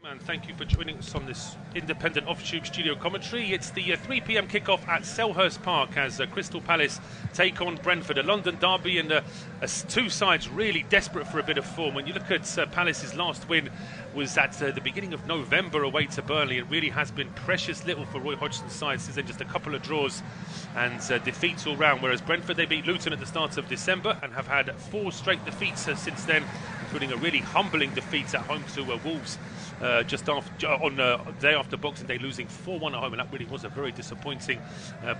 And thank you for joining us on this independent off-tube studio commentary. It's the 3 p.m. kickoff at Selhurst Park as Crystal Palace take on Brentford, a London derby, and two sides really desperate for a bit of form. When you look at Palace's last win was at the beginning of November away to Burnley. It really has been precious little for Roy Hodgson's side since then, just a couple of draws and defeats all round. Whereas Brentford, they beat Luton at the start of December and have had 4 straight defeats since then, including a really humbling defeat at home to Wolves. Just after on day after Boxing Day, losing 4-1 at home, and that really was a very disappointing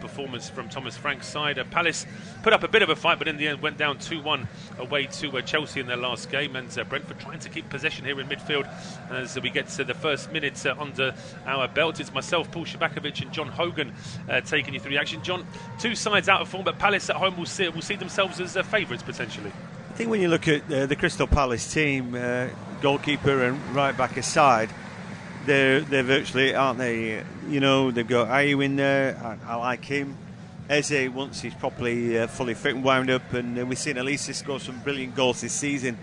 performance from Thomas Frank's side. Palace put up a bit of a fight, but in the end went down 2-1 away to Chelsea in their last game, and Brentford trying to keep possession here in midfield as we get to the first minute under our belt. It's myself, Paul Szczerbakowicz, and John Hogan taking you through the action. John, two sides out of form, but Palace at home will see themselves as favourites potentially. I think when you look at the Crystal Palace team, goalkeeper and right back aside, they're virtually, aren't they? You know, they've got Ayew in there. I like him. Eze, once he's properly fully fit and wound up, and we've seen Olise score some brilliant goals this season.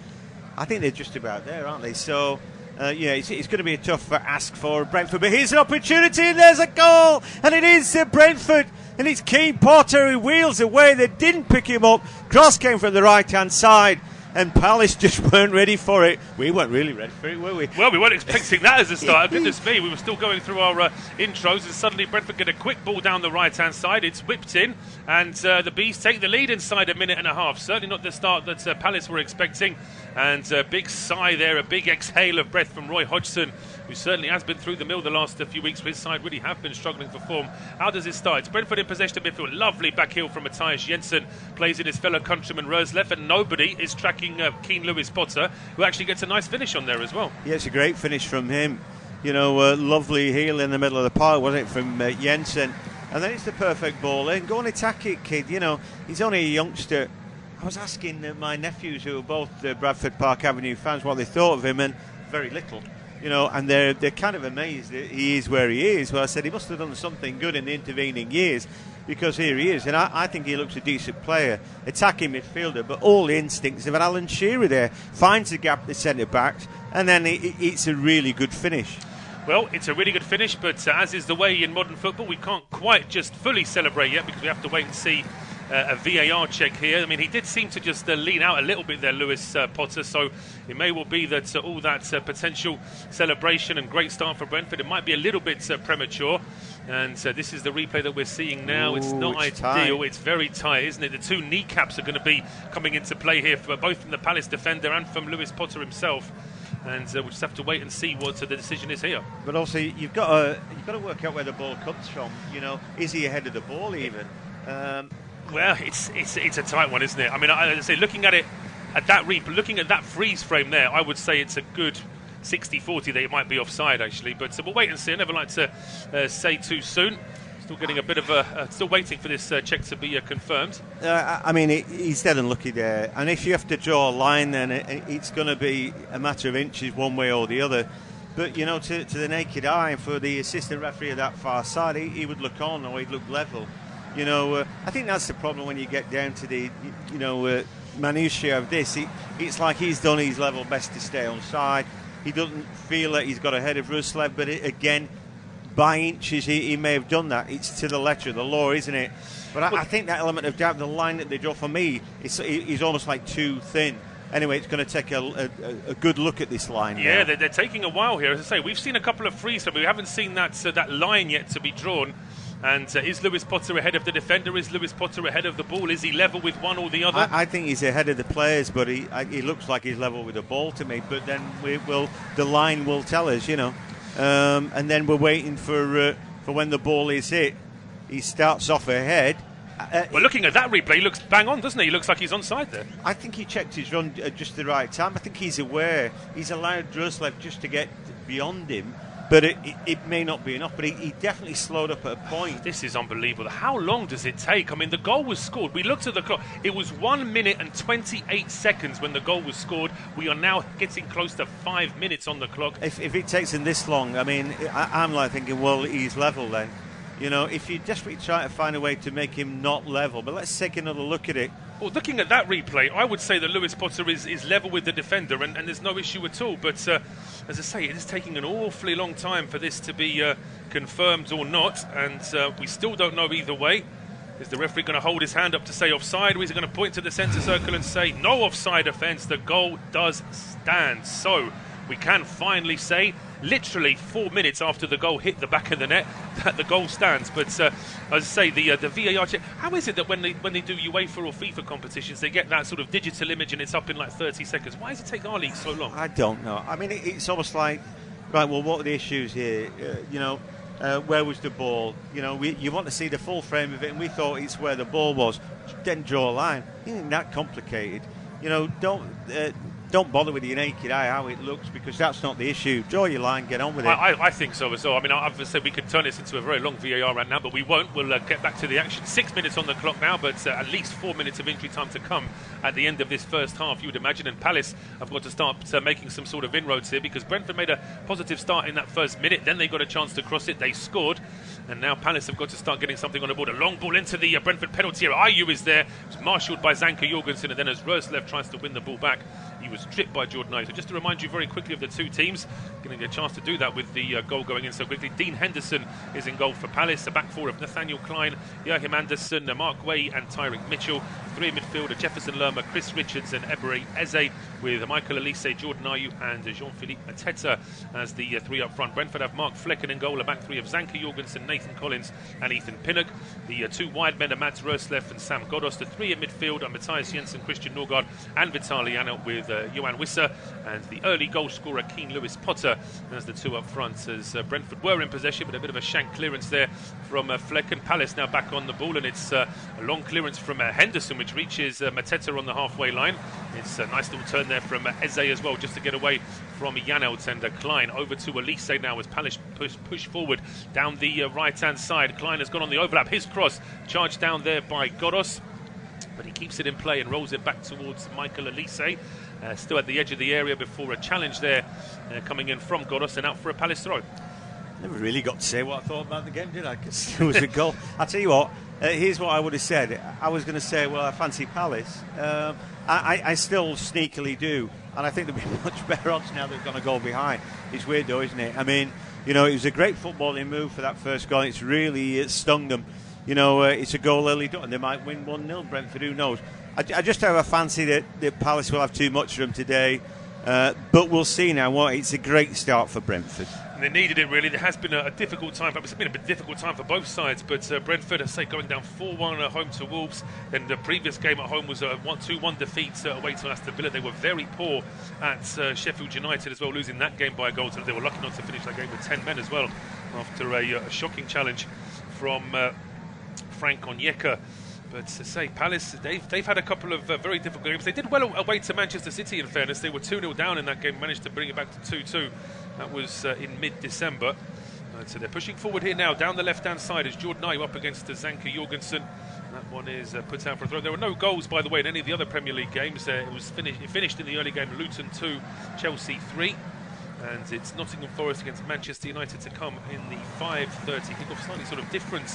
I think they're just about there, aren't they? So, it's going to be a tough ask for Brentford. But here's an opportunity, and there's a goal, and it is Brentford. And it's Keane Potter who wheels away. They didn't pick him up. Cross came from the right-hand side, and Palace just weren't ready for it. We weren't really ready for it, were we? Well, we weren't expecting that as a start. Goodness me, we were still going through our intros, and suddenly Brentford get a quick ball down the right-hand side. It's whipped in, and the Bees take the lead inside a minute and a half. Certainly not the start that Palace were expecting. And a big sigh there, a big exhale of breath from Roy Hodgson, who certainly has been through the mill the last few weeks. His side really have been struggling for form. How does it start? It's Brentford in possession of midfield. Lovely back heel from Mathias Jensen. Plays in his fellow countryman Roerslev, and nobody is tracking Keane Lewis-Potter, who actually gets a nice finish on there as well. Yeah, it's a great finish from him. You know, lovely heel in the middle of the park, wasn't it, from Jensen? And then it's the perfect ball in. Go and attack it, kid. You know, he's only a youngster. I was asking my nephews, who are both Bradford Park Avenue fans, what they thought of him, and very little. You know, and they're kind of amazed that he is where he is. Well, I said he must have done something good in the intervening years, because here he is, and I think he looks a decent player, attacking midfielder, but all the instincts of an Alan Shearer there. Finds the gap, the centre backs, and then it's a really good finish. Well, it's a really good finish, but as is the way in modern football, we can't quite just fully celebrate yet, because we have to wait and see a VAR check here. I mean, he did seem to just lean out a little bit there, Lewis-Potter, so it may well be that all that potential celebration and great start for Brentford, it might be a little bit premature. And this is the replay that we're seeing now. It's not ideal. Tight. It's very tight, isn't it? The two kneecaps are going to be coming into play here, for both from the Palace defender and from Lewis-Potter himself. And we'll just have to wait and see what the decision is here. But also, you've got to work out where the ball comes from. You know, is he ahead of the ball even? Well, it's a tight one, isn't it? I mean, I say, looking at it at that looking at that freeze frame there, I would say it's a good 60-40 that it might be offside actually. But we'll wait and see. I never like to say too soon. Still getting a bit of still waiting for this check to be confirmed. I mean, he's dead unlucky there. And if you have to draw a line, then it's going to be a matter of inches one way or the other. But, you know, to the naked eye, for the assistant referee of that far side, he would look on, or he'd look level. You know, I think that's the problem when you get down to the, minutiae of this. It's like he's done his level best to stay on side. He doesn't feel that he's got ahead of Roerslev, but again, by inches he may have done that. It's to the letter of the law, isn't it? But I think that element of doubt, the line that they draw, for me, is almost like too thin. Anyway, it's going to take a good look at this line. Yeah, they're taking a while here. As I say, we've seen a couple of frees, but we haven't seen that line yet to be drawn. And is Lewis-Potter ahead of the defender? Is Lewis-Potter ahead of the ball? Is he level with one or the other? I think he's ahead of the players, but he looks like he's level with the ball to me. But then the line will tell us, you know. And then we're waiting for when the ball is hit. He starts off ahead. Well, looking at that replay, he looks bang on, doesn't he? He looks like he's onside there. I think he checked his run at just the right time. I think he's aware. He's allowed Roerslev just to get beyond him. But it may not be enough, but he definitely slowed up at a point. This is unbelievable. How long does it take? I mean, the goal was scored. We looked at the clock. It was 1 minute and 28 seconds when the goal was scored. We are now getting close to 5 minutes on the clock. If it takes him this long, I mean, I'm like thinking, well, he's level then. You know, if you desperately try to find a way to make him not level, but let's take another look at it. Well, looking at that replay, I would say that Lewis-Potter is level with the defender, and there's no issue at all. But as I say, it is taking an awfully long time for this to be confirmed or not, and we still don't know either way. Is the referee going to hold his hand up to say offside, or is he going to point to the centre circle and say no offside offence? The goal does stand. So we can finally say, literally 4 minutes after the goal hit the back of the net, that the goal stands. But as I say, the VAR check. How is it that when they do UEFA or FIFA competitions, they get that sort of digital image and it's up in like 30 seconds? Why does it take our league so long? I don't know. I mean, it's almost like, right, well, what are the issues here? Where was the ball? You want to see the full frame of it, and we thought it's where the ball was. Then draw a line. It isn't that complicated. Don't bother with your naked eye how it looks, because that's not the issue. Draw your line, get on with it. I think so as well. I mean, I've said we could turn this into a very long VAR right now, but we won't. We'll get back to the action. 6 minutes on the clock now, but at least 4 minutes of injury time to come at the end of this first half, you would imagine. And Palace have got to start making some sort of inroads here, because Brentford made a positive start in that first minute. Then they got a chance to cross it. They scored. And now Palace have got to start getting something on the board. A long ball into the Brentford penalty area. Ayew is there. It's marshalled by Zanka Jorgensen. And then as Roerslev tries to win the ball back, he was tripped by Jordan Ayew. So just to remind you very quickly of the two teams, going to get a chance to do that with the goal going in so quickly. Dean Henderson is in goal for Palace. The back four of Nathaniel Klein, Joachim Andersen, Mark Way and Tyrick Mitchell. Three in midfield, Jefferson Lerma, Chris Richards and Ebere Eze, with Michael Olise, Jordan Ayew and Jean-Philippe Mateta as the three up front. Brentford have Mark Flekken in goal. The back three of Zanka Jorgensen, Nathan Collins and Ethan Pinnock. The two wide men are Mads Roerslev and Sam Ghoddos. The three in midfield are Mathias Jensen, Christian Norgard and Vitaly Janelt, with Johan Wissa and the early goal scorer Keane Lewis-Potter as the two up front, as Brentford were in possession, but a bit of a shank clearance there from Flekken. Palace now back on the ball, and it's a long clearance from Henderson, which reaches Mateta on the halfway line. It's a nice little turn there from Eze as well, just to get away from Janelt and Klein. Over to Olise now as Palace push forward down the right-hand side. Klein has gone on the overlap. His cross charged down there by Ghoddos, but he keeps it in play and rolls it back towards Michael Olise. Still at the edge of the area before a challenge there coming in from Ghoddos, and out for a Palace throw. Never really got to say what I thought about the game, did I? Because it was a goal. I'll tell you what, here's what I would have said. I was going to say, well, I fancy Palace. I still sneakily do, and I think there'll be much better odds now they've gone a goal behind. It's weird though, isn't it? I mean, it was a great footballing move for that first goal. It's really stung them. It's a goal early done. They might win 1-0, Brentford, who knows? I just have a fancy that Palace will have too much for them today. But we'll see now. It's a great start for Brentford. And they needed it, really. There has been a difficult time. It's been a difficult time for both sides. But Brentford, I say, going down 4-1 at home to Wolves. Then the previous game at home was a 2-1 defeat away to Aston Villa. They were very poor at Sheffield United as well, losing that game by a goal. So they were lucky not to finish that game with 10 men as well, after a shocking challenge from Frank Onyeka. But to say, Palace, they've had a couple of very difficult games. They did well away to Manchester City, in fairness. They were 2-0 down in that game, managed to bring it back to 2-2. That was in mid-December. So they're pushing forward here now. Down the left-hand side is Jordan Ayew up against Zanka Jorgensen. That one is put out for a throw. There were no goals, by the way, in any of the other Premier League games. It finished in the early game, Luton 2, Chelsea 3. And it's Nottingham Forest against Manchester United to come in the 5:30 kickoff. Slightly sort of different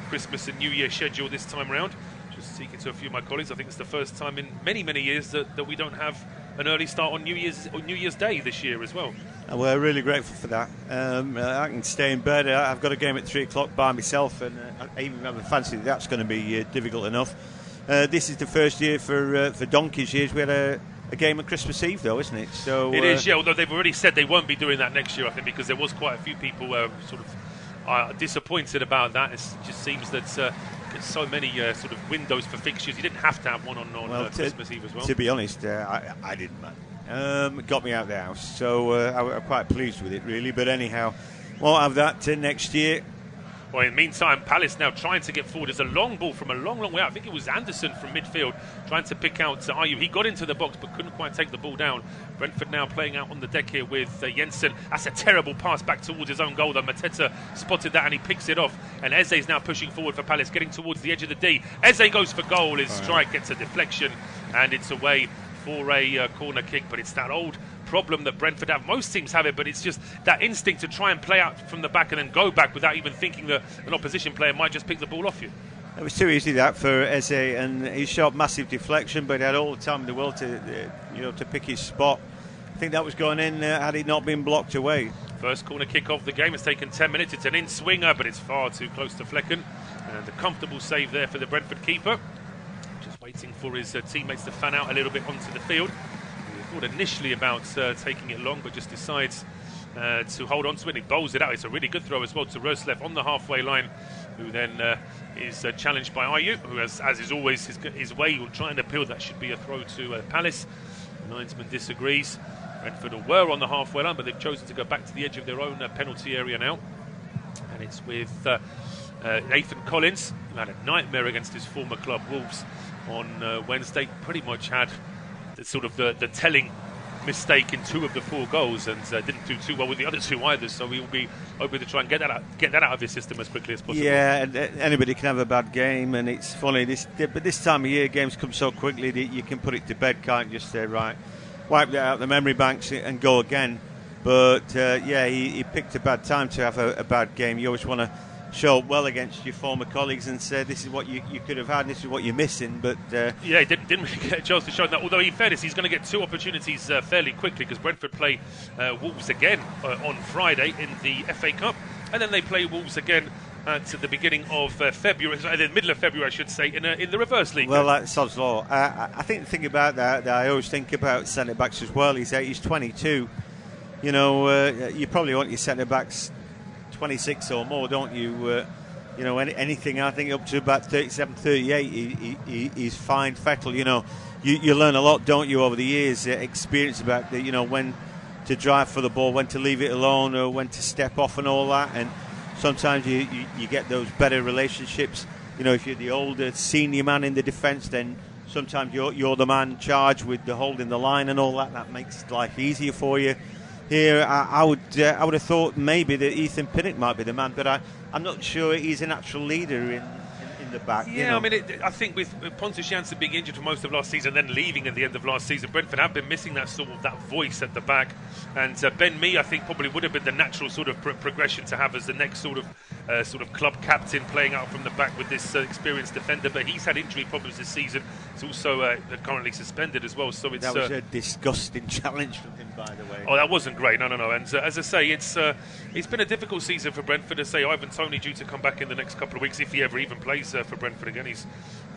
Christmas and New Year schedule this time round. Just speaking to a few of my colleagues, I think it's the first time in many, many years that we don't have an early start on New Year's Day this year as well. We're really grateful for that. I can stay in bed. I've got a game at 3 o'clock by myself, and I even have a fancy that's going to be difficult enough. This is the first year for Donkey's years. We had a game on Christmas Eve, though, isn't it? So it is, yeah. Although they've already said they won't be doing that next year, I think, because there was quite a few people sort of disappointed about that. It just seems that so many sort of windows for fixtures. You didn't have to have one on Christmas Eve as well. To be honest, I didn't, man. It got me out of the house, so I'm quite pleased with it, really. But anyhow, won't have that next year. Well, in the meantime, Palace now trying to get forward. There's a long ball from a long, long way out. I think it was Anderson from midfield trying to pick out Ayew. He got into the box but couldn't quite take the ball down. Brentford now playing out on the deck here with Jensen. That's a terrible pass back towards his own goal, though. Mateta spotted that and he picks it off. And Eze is now pushing forward for Palace, getting towards the edge of the D. Eze goes for goal. His strike gets a deflection and it's away for a corner kick. But it's that old problem that Brentford have. Most teams have it, but it's just that instinct to try and play out from the back and then go back without even thinking that an opposition player might just pick the ball off you. It was too easy that for Eze, and he shot massive deflection, but he had all the time in the world to pick his spot. I think that was going in had it not been blocked away. First corner kick off the game. It's taken 10 minutes. It's an in-swinger, but it's far too close to Flekken. And a comfortable save there for the Brentford keeper. Just waiting for his teammates to fan out a little bit onto the field. He thought initially about taking it long, but just decides to hold on to it. He bowls it out. It's a really good throw as well to Roerslev on the halfway line, who then is challenged by Ayew, who, as is always his way, will try and appeal. That should be a throw to Palace. The linesman disagrees. Brentford were on the halfway line, but they've chosen to go back to the edge of their own penalty area now. And it's with Nathan Collins, who had a nightmare against his former club Wolves on Wednesday. Pretty much had the telling mistake in 2 of the 4 goals, and didn't do too well with the other 2 either. So we will be hoping to try and get that out of his system as quickly as possible. Yeah, and anybody can have a bad game, and it's funny. But this time of year, games come so quickly that you can put it to bed. Can't just say right, wipe that out the memory banks and go again. But he picked a bad time to have a bad game. You always want to show up well against your former colleagues and say this is what you could have had, and this is what you're missing. But he didn't really get a chance to show that. Although in fairness, he's going to get 2 opportunities fairly quickly, because Brentford play Wolves again on Friday in the FA Cup, and then they play Wolves again at the beginning of February, the middle of February, I should say, in the reverse league. Well, that's sod's law. I think the thing about that I always think about centre backs as well. He's 22. You know, you probably want your centre backs 26 or more, don't you? Anything I think up to about 37, 38, he's fine. Fettel, you learn a lot, don't you, over the years, experience about when to drive for the ball, when to leave it alone, or when to step off and all that. And sometimes you get those better relationships. If you're the older senior man in the defence, then sometimes you're the man charged with the holding the line and all that. That makes life easier for you. Here, I would have thought maybe that Ethan Pinnock might be the man, but I'm not sure he's a natural leader in the back. Yeah, I mean, I think with Pontus Janssen being injured for most of last season, then leaving at the end of last season, Brentford have been missing that voice at the back. And Ben Mee, I think, probably would have been the natural sort of progression to have as the next sort of club captain, playing out from the back with this experienced defender. But he's had injury problems this season. He's also currently suspended as well. So that was a disgusting challenge from him, by the way. Oh, that wasn't great. No. And as I say, it's been a difficult season for Brentford. As I say, Ivan Toney due to come back in the next couple of weeks, if he ever even plays for Brentford again. He's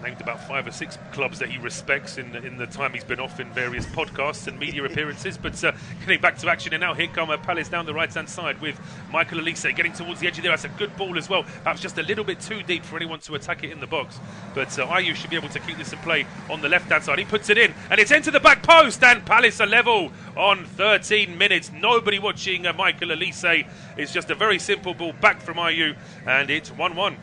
named about 5 or 6 clubs that he respects in the time he's been off in various podcasts and media appearances. But getting back to action, and now here come Palace down the right hand side with Michael Olise getting towards the edge of there. That's a good ball as well, perhaps just a little bit too deep for anyone to attack it in the box. But Ayew should be able to keep this in play on the left hand side. He puts it in, and it's into the back post, and Palace are level on 13 minutes. Nobody watching Michael Olise. It's just a very simple ball back from Ayew, and it's 1-1.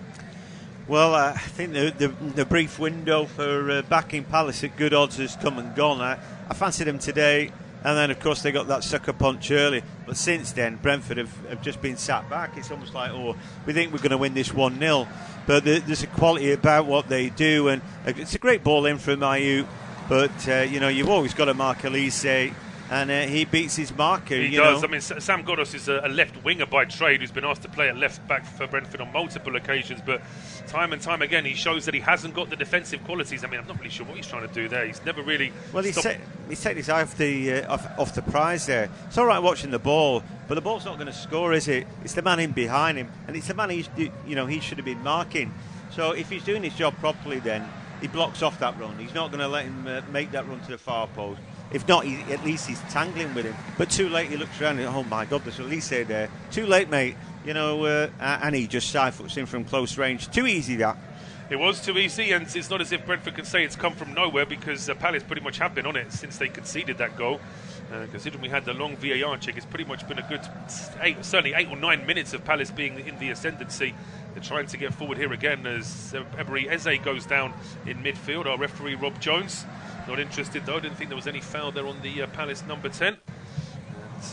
Well, I think the brief window for backing Palace at good odds has come and gone. I fancied them today, and then, of course, they got that sucker punch early. But since then, Brentford have just been sat back. It's almost like, we think we're going to win this 1-0. But there's a quality about what they do, and it's a great ball in from Ayew. But, you've always got to mark Olise, and he beats his marker. He does. I mean, Sam Godos is a left winger by trade who's been asked to play at left back for Brentford on multiple occasions, but time and time again he shows that he hasn't got the defensive qualities. I mean, I'm not really sure what he's trying to do there. He's never really he's taken his eye off the prize there. It's all right watching the ball, but the ball's not going to score, is it? It's the man in behind him, and it's the man he should have been marking. So if he's doing his job properly, then he blocks off that run. He's not going to let him make that run to the far post. If not, at least he's tangling with him. But too late, he looks around and, oh my God, there's Olise there. Too late, mate. And he just side-foots in from close range. Too easy, that. It was too easy, and it's not as if Brentford can say it's come from nowhere, because Palace pretty much have been on it since they conceded that goal. Considering we had the long VAR check, it's pretty much been a good certainly 8 or 9 minutes of Palace being in the ascendancy. They're trying to get forward here again as Ebere Eze goes down in midfield. Our referee, Rob Jones, not interested though. Didn't think there was any foul there on the Palace number 10.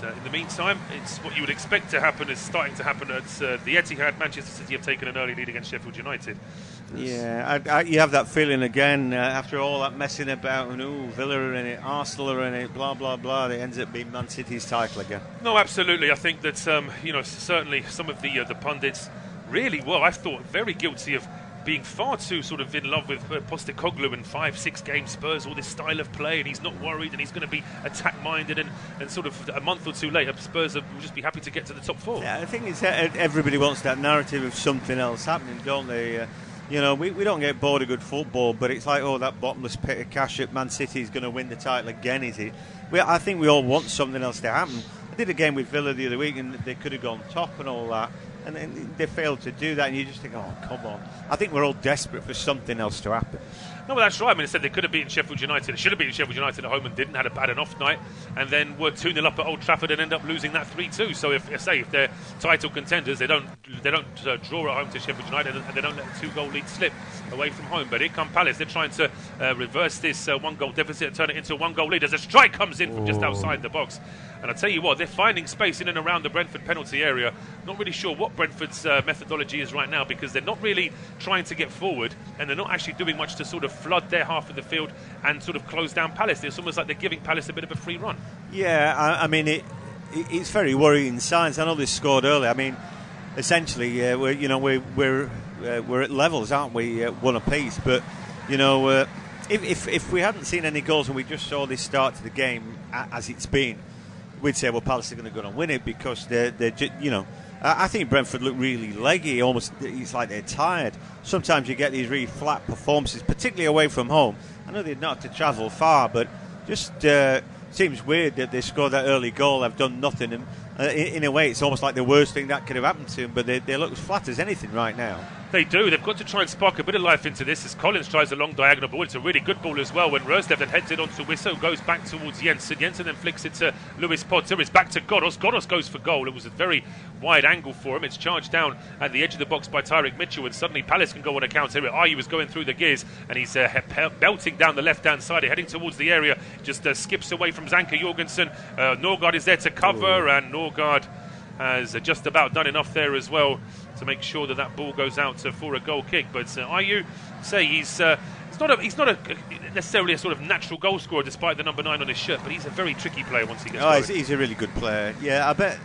In the meantime, it's what you would expect to happen is starting to happen at the Etihad. Manchester City have taken an early lead against Sheffield United. Yeah, you have that feeling again after all that messing about, and Villa are in it, Arsenal are in it, blah blah blah. It ends up being Man City's title again. No, absolutely. I think that certainly some of the pundits really were, I thought, very guilty of being far too sort of in love with Postecoglou and 5-6 game Spurs, all this style of play, and he's not worried, and he's going to be attack-minded, and sort of a month or two later, Spurs will just be happy to get to the top 4. Yeah, I think it's everybody wants that narrative of something else happening, don't they? You know, we don't get bored of good football, but it's like, oh, that bottomless pit of cash at Man City is going to win the title again, is it? I think we all want something else to happen. I did a game with Villa the other week, and they could have gone top and all that, and they failed to do that, and you just think, oh, come on. I think we're all desperate for something else to happen. No, well, that's right. I mean, I said they could have beaten Sheffield United. They should have beaten Sheffield United at home and didn't. Had an off night, and then were 2-0 up at Old Trafford and end up losing that 3-2. So if they're title contenders, they don't draw at home to Sheffield United, and they don't let the 2-goal lead slip away from home. But here come Palace. They're trying to reverse this 1-goal deficit and turn it into a 1-goal lead as a strike comes in from just outside the box. And I tell you what, they're finding space in and around the Brentford penalty area. Not really sure what Brentford's methodology is right now, because they're not really trying to get forward, and they're not actually doing much to sort of flood their half of the field and sort of close down Palace. It's almost like they're giving Palace a bit of a free run. Yeah, I mean, it's very worrying signs. I know they scored early. I mean, essentially, we're at levels, aren't we? One apiece. But you know, if we hadn't seen any goals and we just saw this start to the game as it's been, we'd say, well, Palace are going to go and win it, because they're you know. I think Brentford look really leggy. It's like they're tired. Sometimes you get these really flat performances, particularly away from home. I know they'd not have to travel far, but just seems weird that they scored that early goal. They've done nothing, and in a way, it's almost like the worst thing that could have happened to them. But they look as flat as anything right now. They do. They've got to try and spark a bit of life into this as Collins tries a long diagonal ball. It's a really good ball as well when Roerslev then heads it onto Wisso, goes back towards Jensen. Jensen then flicks it to Lewis-Potter. It's back to Godos. Godos goes for goal. It was a very wide angle for him. It's charged down at the edge of the box by Tyrick Mitchell, and suddenly Palace can go on a counter. Ayew was going through the gears, and he's belting down the left-hand side, heading towards the area. Just skips away from Zanka Jorgensen. Norgard is there to cover, and Norgard has just about done enough there as well to make sure that ball goes out for a goal kick. But Ayew, he's not necessarily a sort of natural goal scorer despite the number 9 on his shirt, but he's a very tricky player once he gets going. He's a really good player. Yeah, I bet.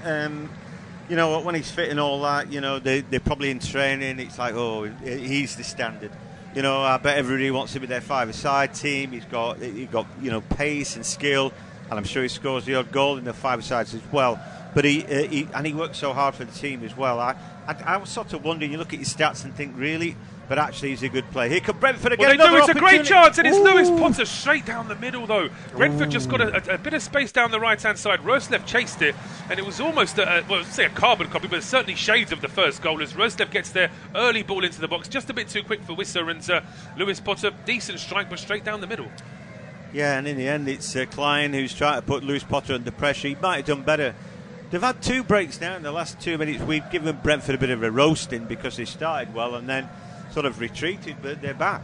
You know, when he's fit and all that, you know, they're probably in training. It's like, oh, he's the standard. You know, I bet everybody wants to be their five-a-side team. He's got you know, pace and skill, and I'm sure he scores the odd goal in the five-a-sides as well. But he works so hard for the team as well. I was sort of wondering, you look at his stats and think, really? But actually, he's a good player. Here come Brentford again. Well, they do. It's a great chance, and it's Lewis-Potter straight down the middle, though. Brentford just got a bit of space down the right-hand side. Roerslev chased it, and it was almost, say a carbon copy, but certainly shades of the first goal as Roerslev gets their early ball into the box. Just a bit too quick for Wisso, and Lewis-Potter, decent strike, but straight down the middle. Yeah, and in the end, it's Klein who's trying to put Lewis-Potter under pressure. He might have done better. They've had 2 breaks now in the last 2 minutes. We've given Brentford a bit of a roasting because they started well and then sort of retreated, but they're back.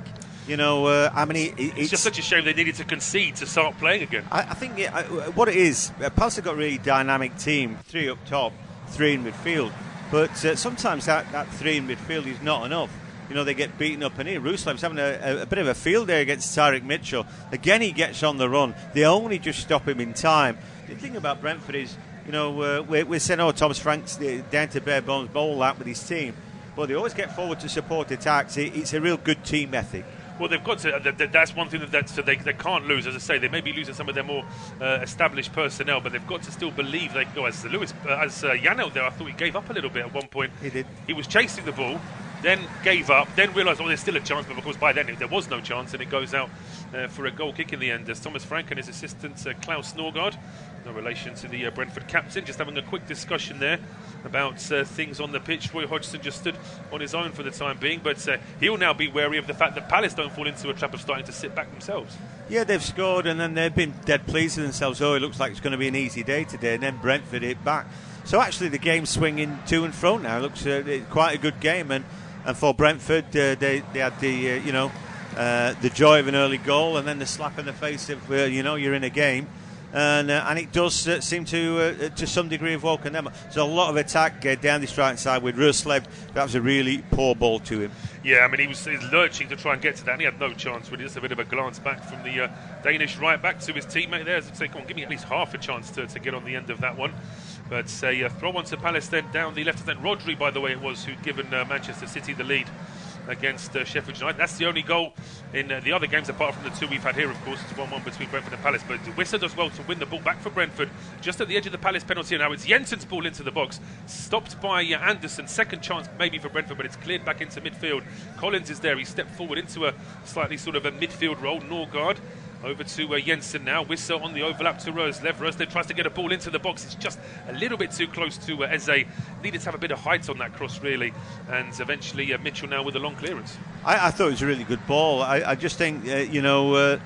You know, I mean, it's just such a shame they needed to concede to start playing again. I think what it is, Palace have got a really dynamic team, 3 up top, 3 in midfield. But sometimes that 3 in midfield is not enough. You know, they get beaten up, and here Roerslev's having a bit of a field day against Tyrick Mitchell. Again, he gets on the run. They only just stop him in time. The thing about Brentford is, you know, we're saying, oh, Thomas Frank's down to bare bones bowl that with his team. But they always get forward to support attacks. It's a real good team ethic. Well, they've got to. That's one thing so they can't lose. As I say, they may be losing some of their more established personnel, but they've got to still believe they can go. As Jan out there, I thought he gave up a little bit at one point. He did. He was chasing the ball, then gave up, then realised, oh, there's still a chance. But of course, by then there was no chance, and it goes out for a goal kick in the end. As Thomas Frank and his assistant Klaus Norgard, no relation to the Brentford captain, just having a quick discussion there about things on the pitch. Roy Hodgson just stood on his own for the time being, but he'll now be wary of the fact that Palace don't fall into a trap of starting to sit back themselves. Yeah, they've scored and then they've been dead pleased with themselves. Oh, it looks like it's going to be an easy day today, and then Brentford hit back. So actually the game's swinging to and fro now. It looks quite a good game, and for Brentford they had the joy of an early goal and then the slap in the face of you're in a game. And it does seem to some degree have woken them up. So a lot of attack down this right side with Roerslev. That was a really poor ball to him. Yeah, I mean, he was lurching to try and get to that, and he had no chance really. Just a bit of a glance back from the Danish right back to his teammate there. As I say, come on, give me at least half a chance to get on the end of that one. But throw on to Palace then down the left. And then Rodri, by the way, it was who'd given Manchester City the lead against Sheffield United. That's the only goal in the other games apart from the two we've had here, of course. It's 1-1 between Brentford and Palace, but Wissa does well to win the ball back for Brentford just at the edge of the Palace penalty. Now it's Jensen's ball into the box, stopped by Anderson. Second chance maybe for Brentford, but it's cleared back into midfield. Collins is there. He stepped forward into a slightly sort of a midfield role. Norgard over to Jensen now. Wissa on the overlap to Roerslev. Roerslev tries to get a ball into the box. It's just a little bit too close to Eze. Needed to have a bit of height on that cross, really. And eventually Mitchell now with a long clearance. I thought it was a really good ball. I just think, there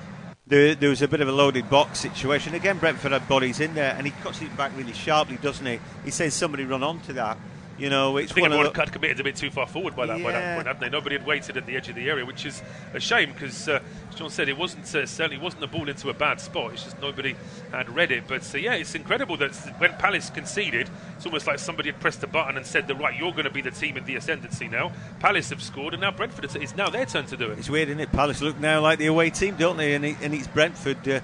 was a bit of a loaded box situation. Again, Brentford had bodies in there, and he cuts it back really sharply, doesn't he? He says somebody run onto that. It's I think one everyone had committed a bit too far forward by that point, hadn't they? Nobody had waited at the edge of the area, which is a shame because, as John said, it wasn't certainly wasn't a ball into a bad spot. It's just nobody had read it. But it's incredible that when Palace conceded, it's almost like somebody had pressed a button and said, "Right, you're going to be the team in the ascendancy now." Palace have scored, and now Brentford it's now their turn to do it. It's weird, isn't it? Palace look now like the away team, don't they? And it's Brentford,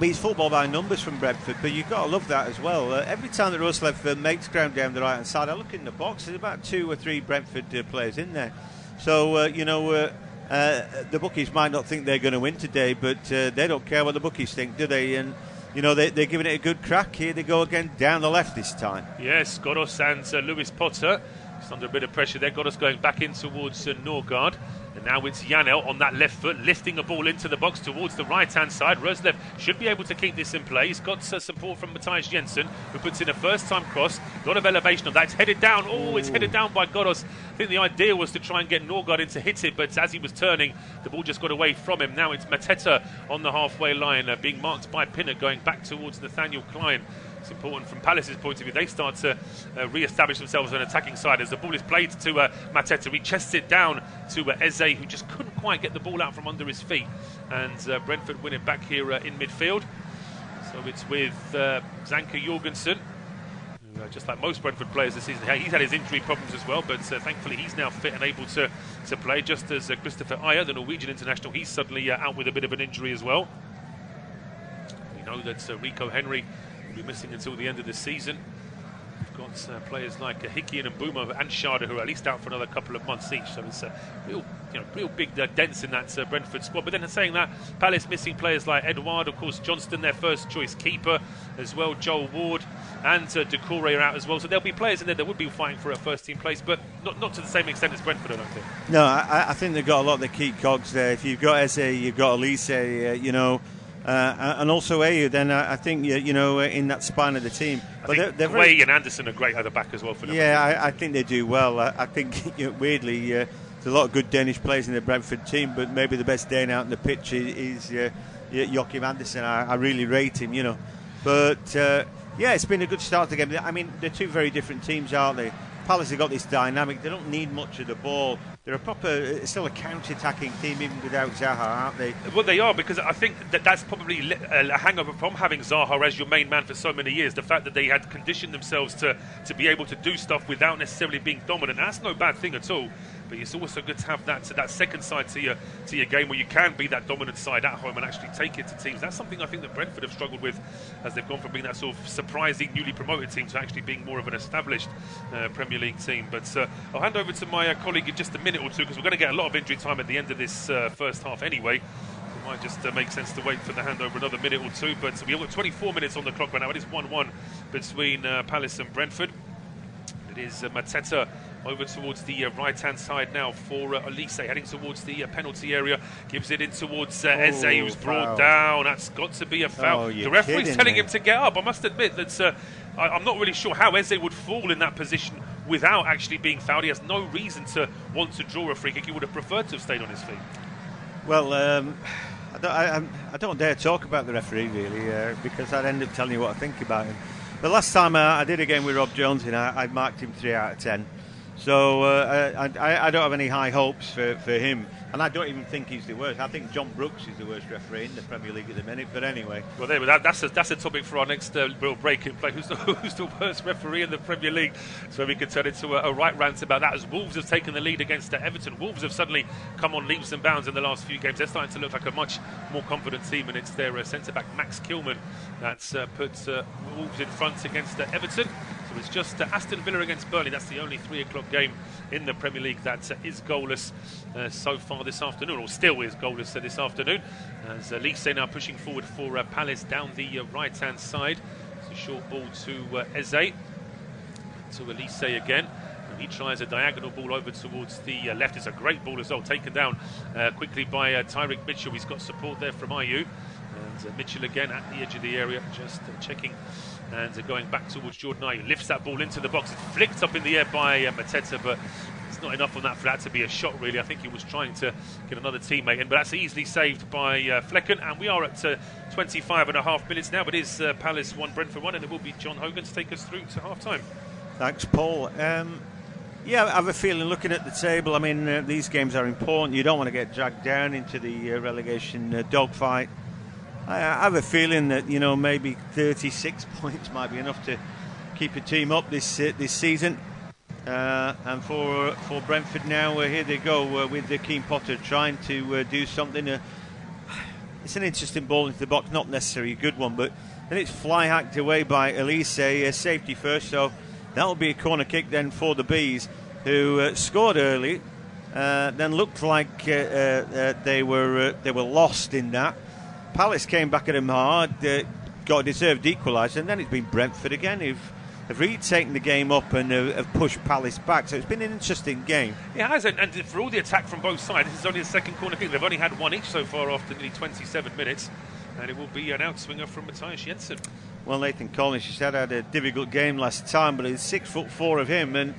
it's football by numbers from Brentford, but you've got to love that as well. Every time that Roerslev makes ground down the right-hand side, I look in the box, there's about 2 or 3 Brentford players in there. So, the bookies might not think they're going to win today, but they don't care what the bookies think, do they? And, they're giving it a good crack. Here they go again, down the left this time. Yes, Godos and Lewis-Potter. Just under a bit of pressure there. Godos going back in towards Norgard. And now it's Janel on that left foot, lifting a ball into the box towards the right-hand side. Roerslev should be able to keep this in play. He's got support from Mathias Jensen, who puts in a first-time cross. A lot of elevation on that. It's headed down. It's headed down by Godos. I think the idea was to try and get Norgard in to hit it, but as he was turning, the ball just got away from him. Now it's Mateta on the halfway line, being marked by Pinnock, going back towards Nathaniel Klein. It's important from Palace's point of view. They start to re-establish themselves on an attacking side as the ball is played to Mateta. He chests it down to Eze, who just couldn't quite get the ball out from under his feet. And Brentford win it back here in midfield. So it's with Zanka Jorgensen, who, just like most Brentford players this season, he's had his injury problems as well, but thankfully he's now fit and able to play, just as Christopher Ayew, the Norwegian international, he's suddenly out with a bit of an injury as well. We know that Rico Henry be missing until the end of the season. We've got players like Hickey and Mbuma and Sharda who are at least out for another couple of months each. So it's real big dents in that Brentford squad. But then saying that, Palace missing players like Edouard, of course, Johnston, their first choice keeper as well, Joel Ward and Decore are out as well. So there'll be players in there that would be fighting for a first team place, but not to the same extent as Brentford, I don't think. No, I think they've got a lot of the key cogs there. If you've got Eze, you've got Olise, and also Ayew, then I think in that spine of the team. But they're Way and Anderson are great at the back as well for them. Yeah, I think they do well. I think weirdly there's a lot of good Danish players in the Brentford team, but maybe the best Dane out on the pitch is Joachim Andersen. I really rate him, But it's been a good start to the game. I mean, they're two very different teams, aren't they? Palace have got this dynamic. They don't need much of the ball. They're still a counter-attacking team even without Zaha, aren't they? Well, they are, because I think that's probably a hangover from having Zaha as your main man for so many years. The fact that they had conditioned themselves to be able to do stuff without necessarily being dominant. That's no bad thing at all. But it's also good to have that second side to your game where you can be that dominant side at home and actually take it to teams. That's something I think that Brentford have struggled with as they've gone from being that sort of surprising newly promoted team to actually being more of an established Premier League team. But I'll hand over to my colleague in just a minute or two, because we're going to get a lot of injury time at the end of this first half anyway. It might just make sense to wait for the handover another minute or two. But we've got 24 minutes on the clock right now. It is 1-1 between Palace and Brentford. It is Mateta over towards the right-hand side now for Olise, heading towards the penalty area. Gives it in towards Eze, who's brought down. That's got to be a foul. The referee's telling him to get up. I must admit that I'm not really sure how Eze would fall in that position without actually being fouled. He has no reason to want to draw a free kick. He would have preferred to have stayed on his feet. Well, I don't dare talk about the referee, really, because I'd end up telling you what I think about him. The last time I did a game with Rob Jones, I marked him 3 out of 10. So I don't have any high hopes for him, and I don't even think he's the worst. I think John Brooks is the worst referee in the Premier League at the minute. But anyway, well, that's a topic for our next real break in play. Who's the worst referee in the Premier League? So we could turn into a right rant about that, as Wolves have taken the lead against Everton. Wolves have suddenly come on leaps and bounds in the last few games. They're starting to look like a much more confident team, and it's their centre back Max Kilman that's put Wolves in front against Everton. So it's just Aston Villa against Burnley. That's the only 3 o'clock game in the Premier League that is goalless so far this afternoon, or still is goalless this afternoon. As Olise now pushing forward for Palace down the right-hand side. It's a short ball to Eze. To Olise again. He tries a diagonal ball over towards the left. It's a great ball as well, taken down quickly by Tyrick Mitchell. He's got support there from Ayew. And Mitchell again at the edge of the area, just checking and going back towards Jordan Ayew. Lifts that ball into the box. It's flicked up in the air by Mateta, but it's not enough on that for that to be a shot, really. I think he was trying to get another teammate in, but that's easily saved by Flekken. And we are at 25.5 minutes now. It is Palace 1, Brentford 1, and it will be John Hogan to take us through to half-time. Thanks, Paul. Yeah, I have a feeling, looking at the table, I mean, these games are important. You don't want to get dragged down into the relegation dogfight. I have a feeling that, you know, maybe 36 points might be enough to keep a team up this season. And for Brentford now, here they go with the Keane Potter trying to do something. It's an interesting ball into the box, not necessarily a good one, but then it's fly hacked away by Olise, safety first, so that'll be a corner kick then for the Bees, who scored early, then looked like they were lost in that. Palace came back at them hard, got a deserved equaliser, and then it's been Brentford again who've really taken the game up and have pushed Palace back. So it's been an interesting game. It has, and for all the attack from both sides, this is only the second corner kick. They've only had one each so far after nearly 27 minutes, and it will be an outswinger from Mathias Jensen. Well, Nathan Collins, you said, had a difficult game last time, but it's 6'4" of him, and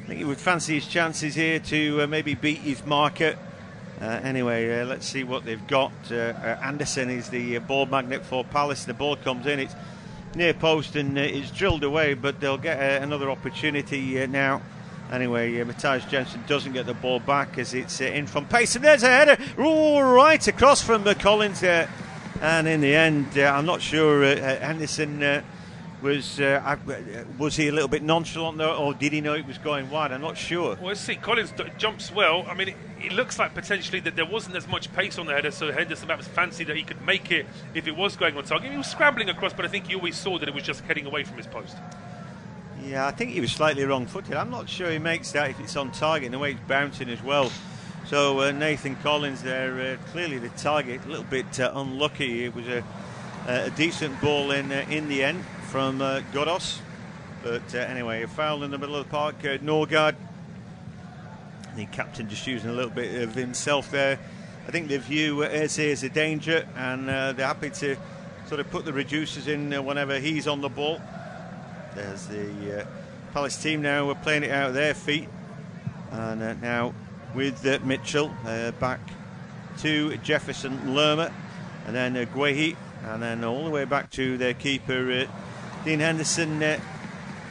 I think he would fancy his chances here to maybe beat his marker. Anyway, let's see what they've got. Anderson is the ball magnet for Palace. The ball comes in, it's near post and it's drilled away, but they'll get another opportunity now. Anyway, Mathias Jensen doesn't get the ball back as it's in from pace, and there's a header right across from Collins there. And in the end, I'm not sure Henderson was he a little bit nonchalant there, or did he know it was going wide? I'm not sure. Well, let's see. Collins jumps well. I mean, it looks like potentially that there wasn't as much pace on the header, so Henderson perhaps fancied that he could make it if it was going on target. He was scrambling across, but I think he always saw that it was just heading away from his post. Yeah, I think he was slightly wrong-footed. I'm not sure he makes that if it's on target, and the way it's bouncing as well. So Nathan Collins there, clearly the target, a little bit unlucky. It was a decent ball in the end from Godos. But anyway, a foul in the middle of the park. Norgard, the captain, just using a little bit of himself there. I think they view Eze as a danger, and they're happy to sort of put the reducers in whenever he's on the ball. There's the Palace team now. We're playing it out of their feet. And now with Mitchell back to Jefferson, Lerma, and then Guehi, and then all the way back to their keeper, Dean Henderson,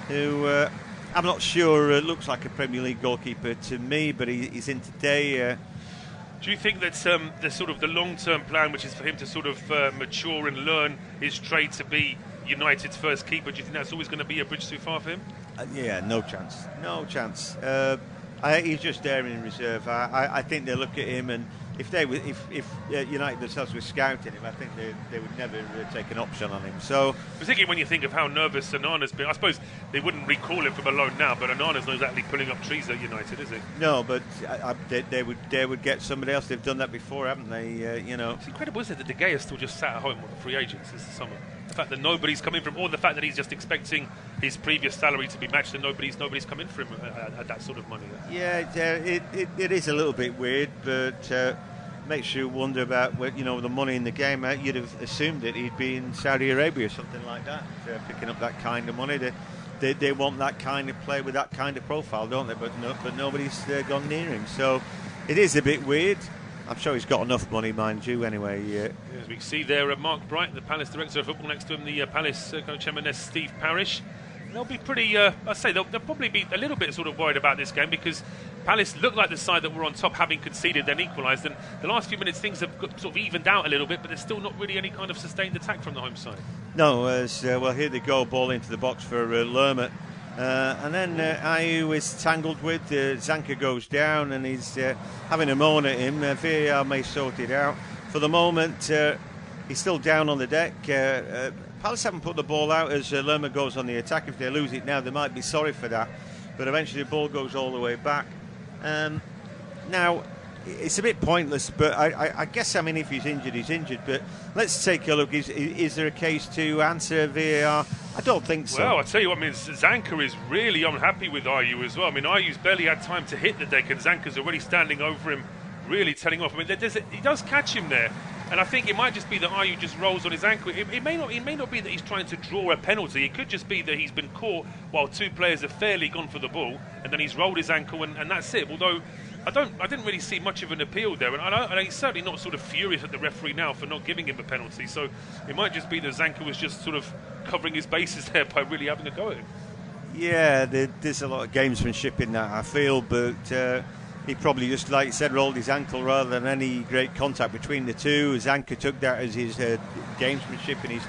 who I'm not sure looks like a Premier League goalkeeper to me, but he's in today. Do you think that the sort of the long-term plan, which is for him to sort of mature and learn his trade to be United's first keeper, do you think that's always going to be a bridge too far for him? Yeah, no chance. He's just there in reserve. I think they look at him, and if United themselves were scouting him, I think they would never take an option on him. So, particularly when you think of how nervous Onana's been. I suppose they wouldn't recall him from a loan now, but Onana's not exactly pulling up trees at United, is he? No, but they would get somebody else. They've done that before, haven't they? It's incredible, isn't it, that De Gea still just sat at home on the free agents this summer. The fact that nobody's coming from, or the fact that he's just expecting his previous salary to be matched, and nobody's coming for him at that sort of money. Yeah, it is a little bit weird, but makes you wonder about the money in the game. You'd have assumed that he'd be in Saudi Arabia or something like that, picking up that kind of money. They want that kind of player with that kind of profile, don't they? But nobody's gone near him, so it is a bit weird. I'm sure he's got enough money, mind you, anyway. As we see there, Mark Bright, the Palace Director of Football, next to him, the Palace co-chairman, Steve Parish. They'll be pretty, I'd say they'll probably be a little bit sort of worried about this game, because Palace look like the side that were on top, having conceded, then equalised. And the last few minutes, things have got sort of evened out a little bit, but there's still not really any kind of sustained attack from the home side. No, here they go, ball into the box for Lerma. And then Ayew is tangled with, Zanka goes down and he's having a moan at him. VAR may sort it out. For the moment, he's still down on the deck. Palace haven't put the ball out as Lerma goes on the attack. If they lose it now, they might be sorry for that. But eventually the ball goes all the way back. Now, it's a bit pointless, but I guess, I mean, if he's injured, he's injured. But let's take a look. Is there a case to answer VAR? I don't think so. Well, I tell you what, I mean, Zanka is really unhappy with Ayew as well. I mean, Ayew's barely had time to hit the deck, and Zanka's already standing over him, really telling off. I mean, he does catch him there, and I think it might just be that Ayew just rolls on his ankle. It may not be that he's trying to draw a penalty. It could just be that he's been caught while two players have fairly gone for the ball, and then he's rolled his ankle, and that's it. Although I didn't really see much of an appeal there, and he's certainly not sort of furious at the referee now for not giving him a penalty. So it might just be that Zanka was just sort of covering his bases there by really having a go at him. Yeah, there's a lot of gamesmanship in that, I feel, but he probably just, like you said, rolled his ankle rather than any great contact between the two. Zanka took that as his gamesmanship, and he's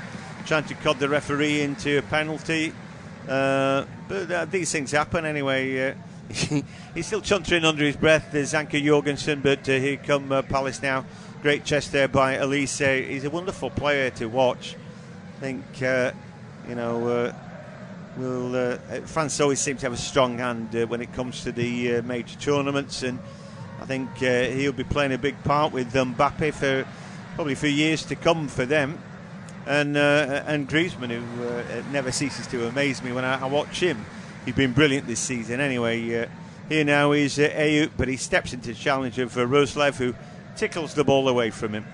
trying to cod the referee into a penalty. But these things happen anyway. He's still chuntering under his breath, Zanka Jorgensen, but here come Palace now. Great chest there by Olise. He's a wonderful player to watch. I think, France always seem to have a strong hand when it comes to the major tournaments, and I think he'll be playing a big part with Mbappe for probably for years to come for them. And Griezmann, who never ceases to amaze me when I watch him. He's been brilliant this season anyway. Here now is Ayew, but he steps into the challenge of Roerslev, who tickles the ball away from him.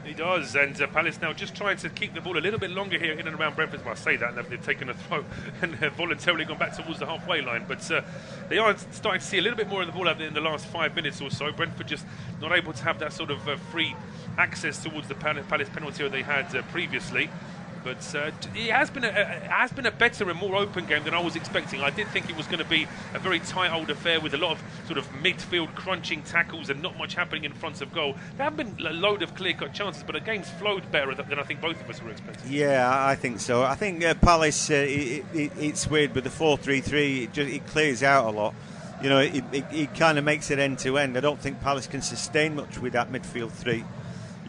He does, and Palace now just trying to keep the ball a little bit longer here in and around Brentford. Well, I say that, and they've taken a throw and voluntarily gone back towards the halfway line. But they are starting to see a little bit more of the ball out there in the last 5 minutes or so. Brentford just not able to have that sort of free access towards the Palace penalty they had previously. But it has been a better and more open game than I was expecting. I did think it was going to be a very tight old affair with a lot of sort of midfield crunching tackles and not much happening in front of goal. There have been a load of clear-cut chances, but the game's flowed better than I think both of us were expecting. Yeah, I think so. I think Palace, it's weird, but the 4-3-3, it clears out a lot. You know, it kind of makes it end-to-end. I don't think Palace can sustain much with that midfield three.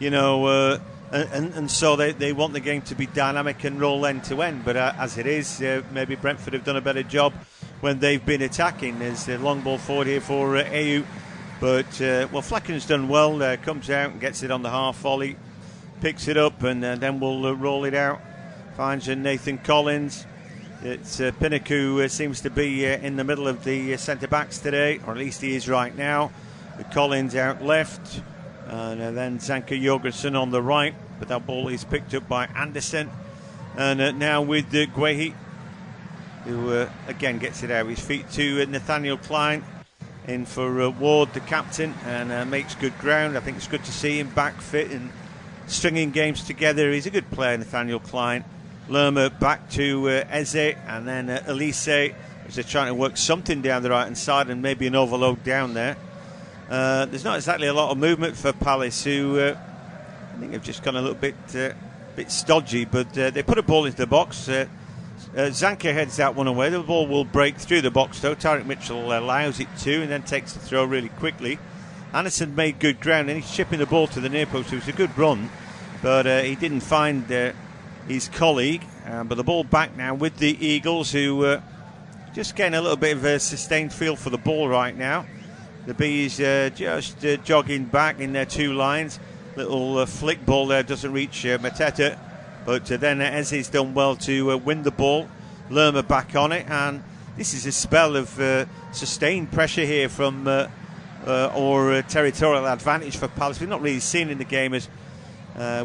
You know... And so they want the game to be dynamic and roll end to end, but as it is, maybe Brentford have done a better job when they've been attacking. There's a long ball forward here for Ayew, but Flekken's done well. Comes out and gets it on the half volley, picks it up, and then we'll roll it out. Finds Nathan Collins. It's Pinnock who seems to be in the middle of the centre backs today, or at least he is right now. With Collins out left. And then Zanka Jorgensen on the right, but that ball is picked up by Anderson. And now with Guehi, who again gets it out of his feet to Nathaniel Klein. In for Ward, the captain, and makes good ground. I think it's good to see him back fit and stringing games together. He's a good player, Nathaniel Klein. Lerma back to Eze, and then Olise, as they're trying to work something down the right-hand side, and maybe an overload down there. There's not exactly a lot of movement for Palace, who I think have just gone a little bit stodgy, but they put a ball into the box. Zanka heads that one away. The ball will break through the box, though. Tyrick Mitchell allows it to, and then takes the throw really quickly. Anderson made good ground, and he's chipping the ball to the near post. It was a good run, but he didn't find his colleague. But the ball back now with the Eagles, who just getting a little bit of a sustained feel for the ball right now. The Bees just jogging back in their two lines. Little flick ball there doesn't reach Mateta, but then Eze's done well to win the ball. Lerma back on it, and this is a spell of sustained pressure here from or territorial advantage for Palace. We've not really seen in the game as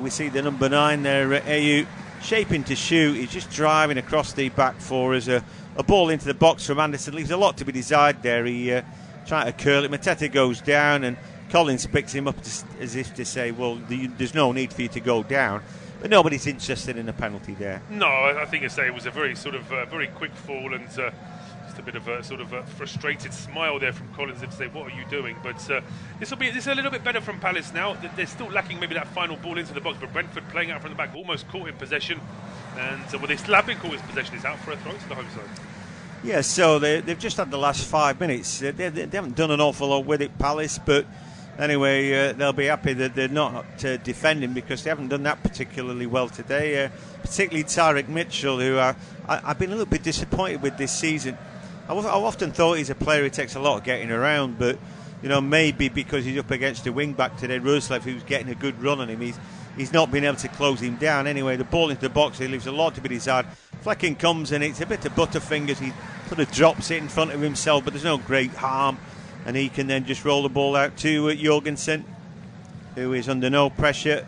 we see the number 9 there, Ayew, shaping to shoot. He's just driving across the back four as a ball into the box from Anderson. Leaves a lot to be desired there. He trying to curl it. Mateta goes down, and Collins picks him up as if to say, well, there's no need for you to go down. But nobody's interested in a penalty there. No, I think it was a very sort of very quick fall, and just a bit of a sort of a frustrated smile there from Collins to say, what are you doing? But this is a little bit better from Palace now. They're still lacking maybe that final ball into the box, but Brentford playing out from the back, almost caught in possession, and they still have been caught in possession. Is out for a throw to the home side. Yeah, so they've just had the last 5 minutes. They haven't done an awful lot with it, Palace, but anyway, they'll be happy that they're not defending, because they haven't done that particularly well today. Particularly Tyrick Mitchell, who I've been a little bit disappointed with this season. I've often thought he's a player who takes a lot of getting around, but maybe because he's up against a wing back today, Roerslev, who's getting a good run on him, he's not been able to close him down. Anyway, the ball into the box, he leaves a lot to be desired. Flekken comes and it's a bit of butterfingers. He sort of drops it in front of himself, but there's no great harm, and he can then just roll the ball out to Jorgensen, who is under no pressure.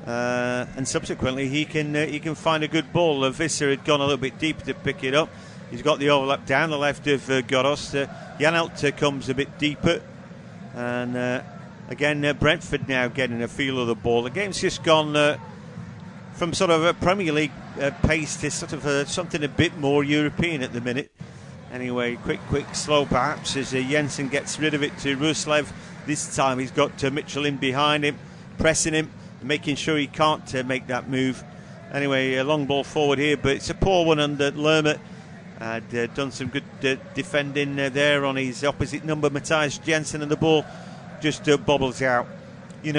And subsequently he can find a good ball. Visser had gone a little bit deeper to pick it up. He's got the overlap down the left of Goros. Janelt comes a bit deeper, and again Brentford now getting a feel of the ball. The game's just gone from sort of a Premier League pace to sort of something a bit more European at the minute. Anyway, quick, slow perhaps, as Jensen gets rid of it to Roerslev. This time he's got Mitchell in behind him, pressing him, making sure he can't make that move. Anyway, a long ball forward here, but it's a poor one under Lerma. Had done some good defending there on his opposite number, Mathias Jensen, and the ball just bobbles out. In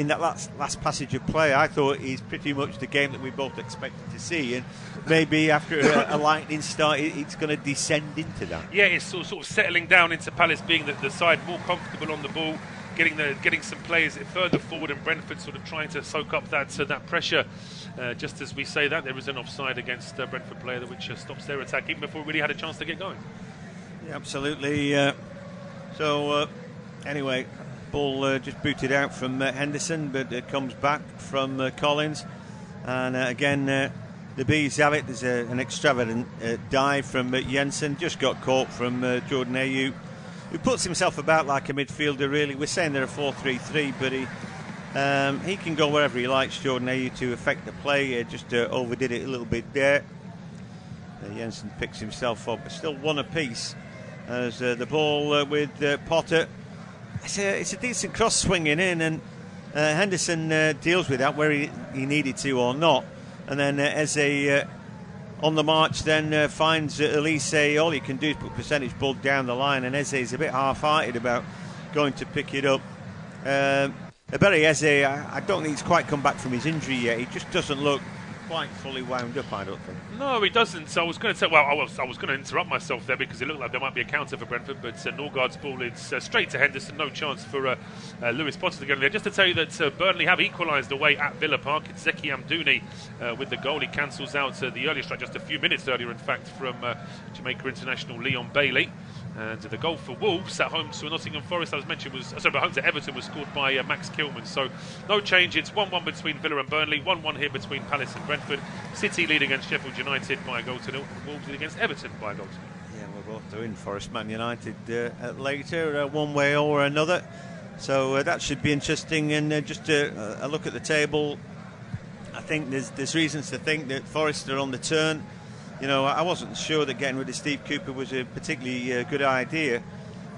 that last passage of play, I thought he's pretty much the game that we both expected to see, and maybe after a lightning start, it's going to descend into that. Yeah, it's sort of settling down into Palace being the side more comfortable on the ball, getting some players further forward, and Brentford sort of trying to soak up that pressure. Just as we say that, there is an offside against Brentford player which stops their attack even before we really had a chance to get going. Yeah, absolutely. Anyway, ball just booted out from Henderson, but it comes back from Collins, and again the Bees have it. There's an extravagant dive from Jensen, just got caught from Jordan Ayew, who puts himself about like a midfielder really. We're saying they're a 4-3-3, but he can go wherever he likes, Jordan Ayew, to affect the play. Just overdid it a little bit there. Jensen picks himself up, but still one apiece as the ball with Potter. It's a decent cross swinging in, and Henderson deals with that where he needed to or not, and then Eze on the march then finds Olise. All he can do is put percentage ball down the line, and Eze is a bit half-hearted about going to pick it up. Ebere Eze, I don't think he's quite come back from his injury yet. He just doesn't look quite fully wound up, I don't think. No, he doesn't. So I was going to say, I was going to interrupt myself there because it looked like there might be a counter for Brentford, but Norgard's ball is straight to Henderson. No chance for Lewis-Potter to get in there. Just to tell you that Burnley have equalised away at Villa Park. It's Zeki Amdouni with the goal. He cancels out the earlier strike just a few minutes earlier, in fact, from Jamaica international Leon Bailey. And the goal for Wolves at home to Nottingham Forest, as mentioned, home to Everton, was scored by Max Kilman. So no change. It's 1-1 between Villa and Burnley, 1-1 here between Palace and Brentford. City lead against Sheffield United by a goal to nil. Wolves lead against Everton by a goal to nil. Yeah, we're both doing Forest Man United later, one way or another. So that should be interesting. And just a look at the table, I think there's reasons to think that Forest are on the turn. I wasn't sure that getting rid of Steve Cooper was a particularly good idea,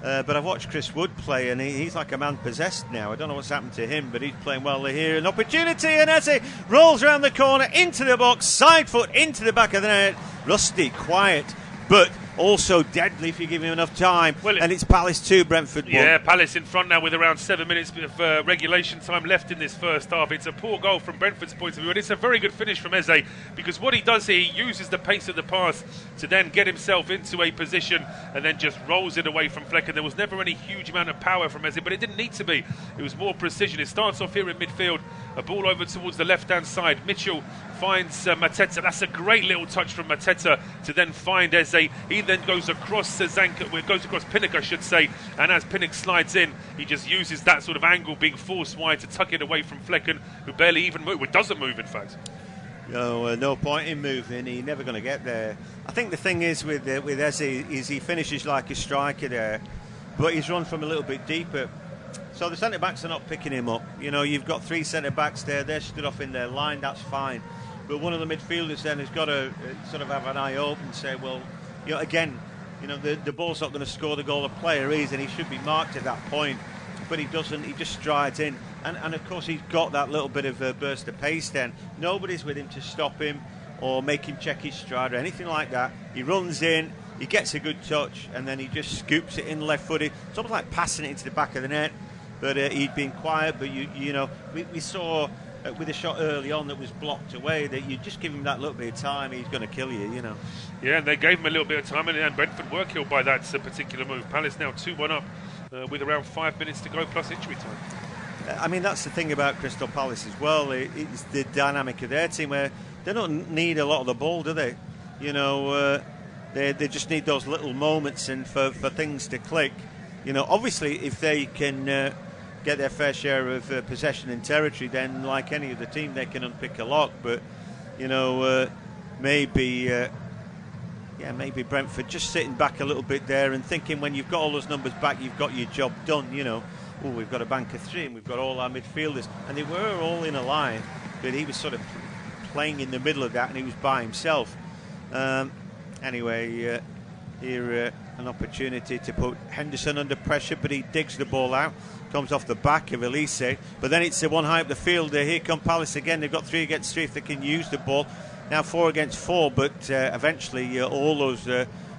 but I've watched Chris Wood play, and he's like a man possessed now. I don't know what's happened to him, but he's playing well here. An opportunity, and Eze rolls around the corner into the box, side foot into the back of the net. Rusty, quiet, but also deadly if you give him enough time. Well, and it's Palace 2, Brentford 1. Yeah, Palace in front now with around 7 minutes of regulation time left in this first half. It's a poor goal from Brentford's point of view, and it's a very good finish from Eze, because what he does here, he uses the pace of the pass to then get himself into a position and then just rolls it away from Flekken. There was never any huge amount of power from Eze, but it didn't need to be. It was more precision. It starts off here in midfield, a ball over towards the left-hand side. Mitchell finds Mateta. That's a great little touch from Mateta to then find Eze. He then goes across Pinnock, I should say, and as Pinnock slides in, he just uses that sort of angle, being forced wide, to tuck it away from Flekken, who barely even moves. Well, doesn't move, in fact. No point in moving. He's never going to get there. I think the thing is with Eze is he finishes like a striker there, but he's run from a little bit deeper. So the centre-backs are not picking him up. You've got 3 centre-backs there. They're stood off in their line. That's fine. But one of the midfielders then has got to sort of have an eye open and say, well, again, the ball's not going to score the goal. The player is, and he should be marked at that point. But he doesn't. He just strides in. And of course, he's got that little bit of a burst of pace then. Nobody's with him to stop him or make him check his stride or anything like that. He runs in, he gets a good touch and then he just scoops it in left-footed. It's almost like passing it into the back of the net. But he'd been quiet. But we saw with a shot early on that was blocked away that you just give him that little bit of time, he's going to kill you. Yeah, and they gave him a little bit of time, and Brentford were killed by that particular move. Palace now 2-1 up with around 5 minutes to go plus injury time. I mean, that's the thing about Crystal Palace as well. It's the dynamic of their team where they don't need a lot of the ball, do they? They just need those little moments and for things to click. Obviously, if they can get their fair share of possession and territory, then like any other team, they can unpick a lock. But maybe Brentford just sitting back a little bit there and thinking when you've got all those numbers back, you've got your job done. We've got a bank of 3 and we've got all our midfielders, and they were all in a line, but he was sort of playing in the middle of that, and he was by himself. Anyway, here an opportunity to put Henderson under pressure, but he digs the ball out. Comes off the back of Olise, but then it's the one high up the field. Here come Palace again. They've got 3 against 3 if they can use the ball. Now 4 against 4, but eventually all those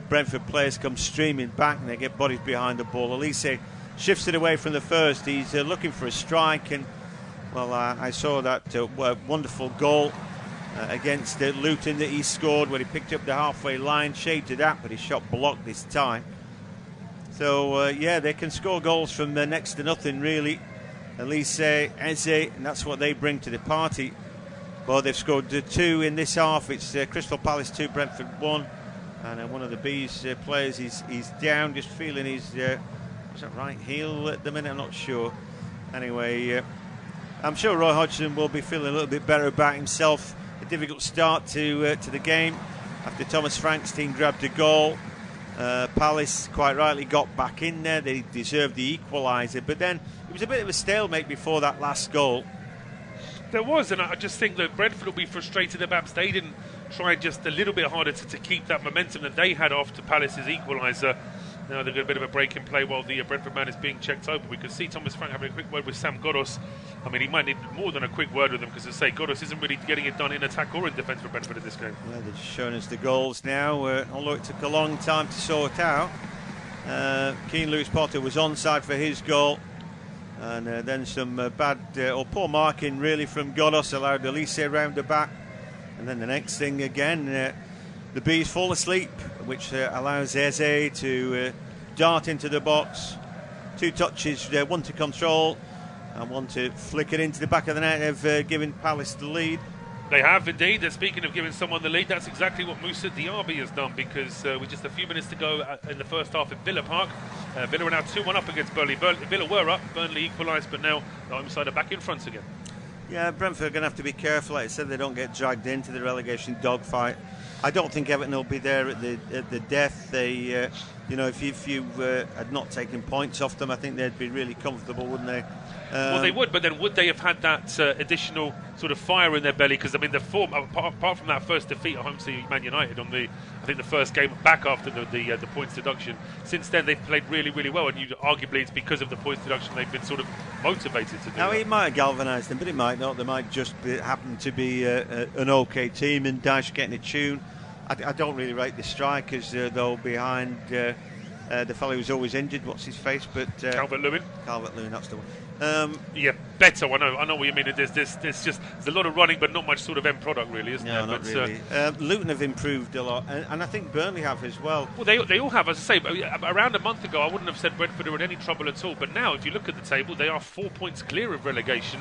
Brentford players come streaming back and they get bodies behind the ball. Olise shifts it away from the first. He's looking for a strike, and I saw that wonderful goal against Luton that he scored when he picked up the halfway line. Shade to that, but his shot blocked this time. So, they can score goals from next to nothing, really. Olise, Eze, and that's what they bring to the party. Well, they've scored 2 in this half. It's Crystal Palace 2, Brentford 1. And one of the Bees players is down, just feeling his was that right heel at the minute? I'm not sure. Anyway, I'm sure Roy Hodgson will be feeling a little bit better about himself. A difficult start to the game after Thomas Frank's team grabbed a goal. Palace quite rightly got back in there. They deserved the equaliser, but then it was a bit of a stalemate before that last goal. There was, and I just think that Brentford will be frustrated about they didn't try just a little bit harder to keep that momentum that they had after Palace's equaliser. Now they've got a bit of a break in play while the Brentford man is being checked over. We could see Thomas Frank having a quick word with Sam Ghoddos. I mean, he might need more than a quick word with him, because, as I say, Ghoddos isn't really getting it done in attack or in defence for Brentford in this game. Well, they're just showing us the goals now, although it took a long time to sort out. Keane Lewis-Potter was onside for his goal. And then some bad or poor marking, really, from Ghoddos, allowed Olise round the back. And then the next thing again, the Bees fall asleep, which allows Eze to dart into the box. 2 touches, 1 to control and 1 to flick it into the back of the net, have given Palace the lead. They have indeed. Speaking of giving someone the lead, that's exactly what Moussa Diaby has done, because with just a few minutes to go in the first half at Villa Park, Villa are now 2-1 up against Burnley. Villa were up, Burnley equalised, but now the home side are back in front again. Yeah, Brentford are going to have to be careful. Like I said, they don't get dragged into the relegation dogfight. I don't think Everton will be there at the death. They, if you had not taken points off them, I think they'd be really comfortable, wouldn't they? Well, they would, but then would they have had that additional sort of fire in their belly? Because, I mean, the form, apart from that first defeat at home to Man United on I think the first game back after the points deduction, since then they've played really, really well, and arguably it's because of the points deduction they've been sort of motivated to do. Now, it might have galvanised them, but it might not. They might just happen to be an okay team, and Dash getting a tune. I don't really rate the strikers, though, behind the fellow who's always injured. What's his face? But Calvert-Lewin. Calvert-Lewin, that's the one. Yeah, better. I know what you mean. There's a lot of running, but not much sort of end product, really, isn't there? No, not really. Luton have improved a lot, and I think Burnley have as well. Well, they all have. As I say, around a month ago, I wouldn't have said Brentford are in any trouble at all. But now, if you look at the table, they are 4 points clear of relegation.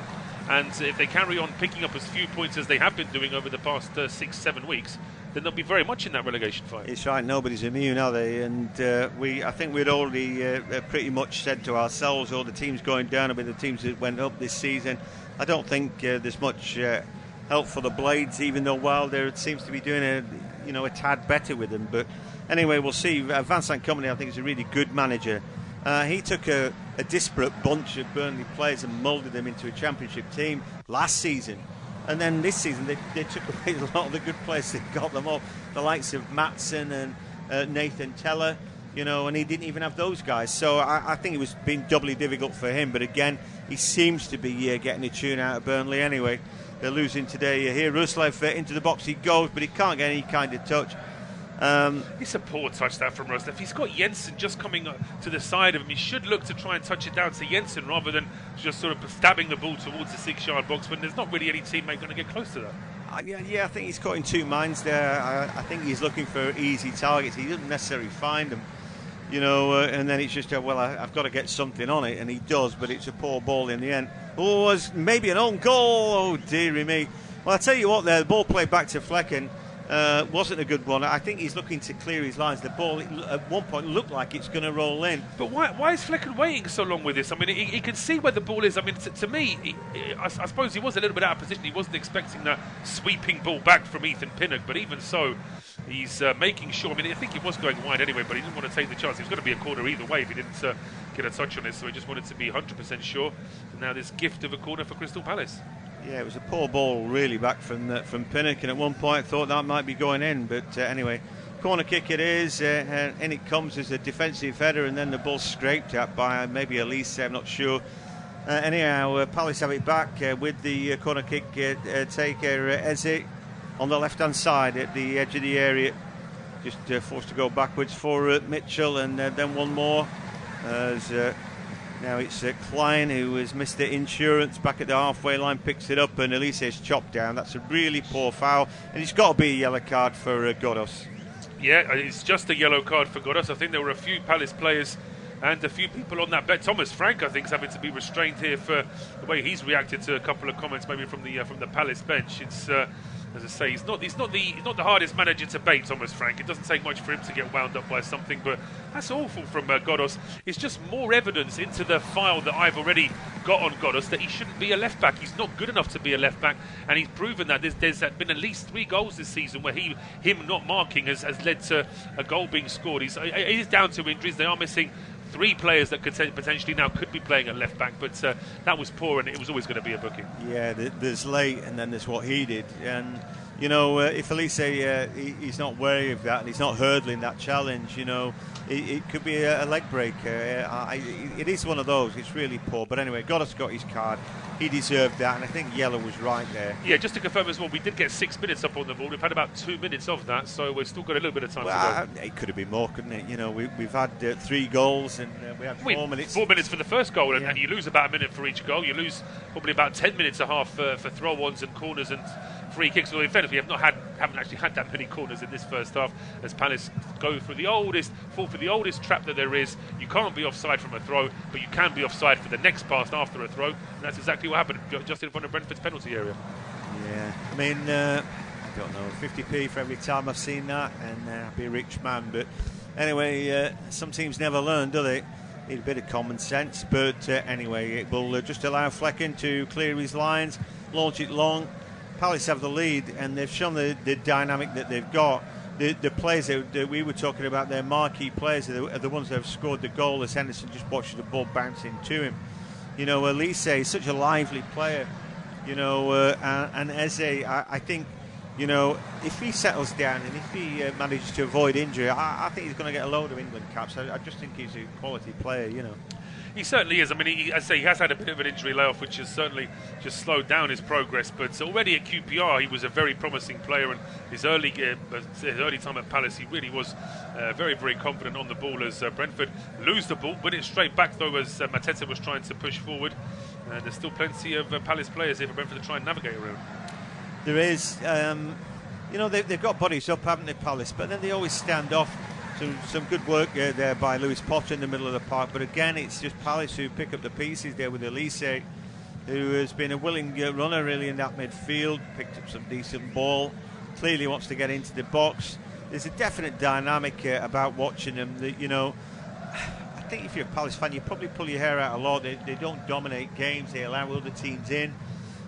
And if they carry on picking up as few points as they have been doing over the past 6-7 weeks, then they'll be very much in that relegation fight. It's right, nobody's immune, are they? And I think we'd already pretty much said to ourselves, all the teams going down have been the teams that went up this season. I don't think there's much help for the Blades, even though Wilder seems to be doing a tad better with them. But anyway, we'll see. Vincent Kompany, I think, is a really good manager. He took a disparate bunch of Burnley players and moulded them into a championship team last season. And then this season, they took away a lot of the good players that got them up. The likes of Maatsen and Nathan Teller, and he didn't even have those guys. So I think it was been doubly difficult for him. But again, he seems to be getting a tune out of Burnley anyway. They're losing today. Here, Roerslev into the box he goes, but he can't get any kind of touch. It's a poor touch that from Roerslev. He's got Jensen just coming to the side of him. He should look to try and touch it down to Jensen rather than just sort of stabbing the ball towards the 6-yard box when there's not really any teammate going to get close to that. Yeah, I think he's caught in two minds there. I think he's looking for easy targets. He doesn't necessarily find them, and then it's just, I've got to get something on it, and he does, but it's a poor ball in the end. Oh, it was maybe an own goal. Oh, dearie me. Well, I'll tell you what, there, the ball played back to Flekken wasn't a good one. I think he's looking to clear his lines. The ball, at one point, looked like it's going to roll in. But why is Flekken waiting so long with this? I mean, he can see where the ball is. I mean, to me, I suppose he was a little bit out of position. He wasn't expecting that sweeping ball back from Ethan Pinnock, but even so, he's making sure. I mean, I think he was going wide anyway, but he didn't want to take the chance. It was going to be a corner either way if he didn't get a touch on it, so he just wanted to be 100% sure. And now this gift of a corner for Crystal Palace. Yeah, it was a poor ball really back from Pinnock, and at one point I thought that might be going in, but anyway, corner kick it is, and it comes as a defensive header, and then the ball scraped at by maybe Olise, I'm not sure. Anyhow, Palace have it back with the corner kick taker Eze on the left-hand side at the edge of the area, just forced to go backwards for Mitchell, and then one more as now it's Klein, who has missed the insurance back at the halfway line, picks it up, and Elise is chopped down. That's a really poor foul, and it's got to be a yellow card for Godos. Yeah, it's just a yellow card for Godos. I think there were a few Palace players and a few people on that bet. Thomas Frank, I think, is having to be restrained here for the way he's reacted to a couple of comments, maybe from the Palace bench. It's as I say, he's not the hardest manager to bait, Thomas Frank. It doesn't take much for him to get wound up by something, but that's awful from Godos. It's just more evidence into the file that I've already got on Godos that he shouldn't be a left back. He's not good enough to be a left back, and he's proven that. There's been at least 3 goals this season where him not marking has led to a goal being scored. It is down to injuries. They are missing 3 players that could potentially now could be playing at left back, but that was poor, and it was always going to be a booking. Yeah, there's late, and then there's what he did, and if Olise he's not wary of that, and he's not hurdling that challenge, it could be a leg breaker. It is one of those. It's really poor, but anyway, Godos got his card. He deserved that, and I think yellow was right there. Yeah, just to confirm as well, we did get 6 minutes up on the ball. We've had about 2 minutes of that, so we've still got a little bit of time to go. It could have been more, couldn't it? We've had 3 goals, and we had 4 minutes. 4 minutes for the first goal, and you lose about a minute for each goal. You lose probably about 10 minutes and a half for throw-ons and corners and free kicks. Well, in fairness, we haven't actually had that many corners in this first half, as Palace fall for the oldest trap that there is. You can't be offside from a throw, but you can be offside for the next pass after a throw, and that's exactly what happened just in front of Brentford's penalty area. Yeah, I mean, I don't know, 50p for every time I've seen that, and I'd be a rich man. But anyway, some teams never learn, do they? Need a bit of common sense, but anyway, it will just allow Flekken to clear his lines, launch it long. Palace have the lead, and they've shown the dynamic that they've got. The players that we were talking about, their marquee players, are the ones that have scored the goal, as Henderson just watched the ball bouncing to him. Olise is such a lively player, and Eze, I think, if he settles down and if he manages to avoid injury, I think he's going to get a load of England caps. I just think he's a quality player, He certainly is. I mean, he has had a bit of an injury layoff, which has certainly just slowed down his progress. But already at QPR, he was a very promising player, and his early time at Palace, he really was very, very confident on the ball. As Brentford lose the ball, win it straight back though, as Mateta was trying to push forward. There's still plenty of Palace players here for Brentford to try and navigate around. There is. They've got bodies up, haven't they, Palace? But then they always stand off. Some good work there by Lewis-Potter in the middle of the park, but again it's just Palace who pick up the pieces there with Olise, who has been a willing runner really in that midfield, picked up some decent ball, clearly wants to get into the box. There's a definite dynamic about watching them that, I think if you're a Palace fan you probably pull your hair out a lot. They don't dominate games, they allow other teams in.